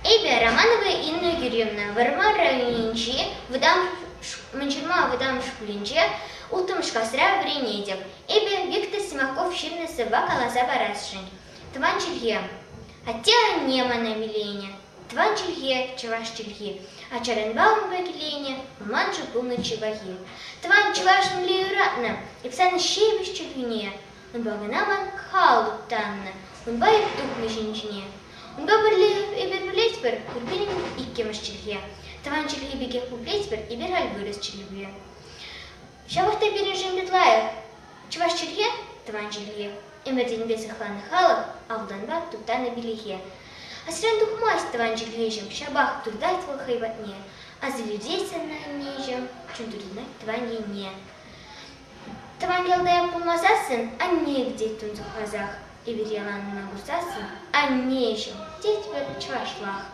Эбе Романовая Инна Юрьевна, Варма районинчи, Манчурма выдам шкулинче, Ултымшкасра вренедев. Эбе Виктор Симаков Ширна Сыба Каласа Барасшин. Тван Чилье. Хотя нема на милене. Тван Чилье, Чеваш Чилье. А Чаренбаум Векелене, Манчу полночи вахи. Тван Чеваш Млеюратна, и псана Щебиш Чильвине. Он баганаман Халу Танна. Он бает дух мишинчине. Он баберли и берблейтбер, курбинин иккемаш Чилье. Тван Чилье бегех публейтбер и бераль вырос Чилье. Шавахта бережем бетлаев. Чеваш Чилье, Тван Чилье. Эмердин бесахланы халах, авданба туптана белихе. А срен духмась Тван Чильежем, шабах турдай твой хайватне. А за людей сана нежем, чун турдинай Тван не. Тван гелдая пулмазасын, а негде тун захазах. И берелан на гусасын, а нежем, деть бер чвашлах.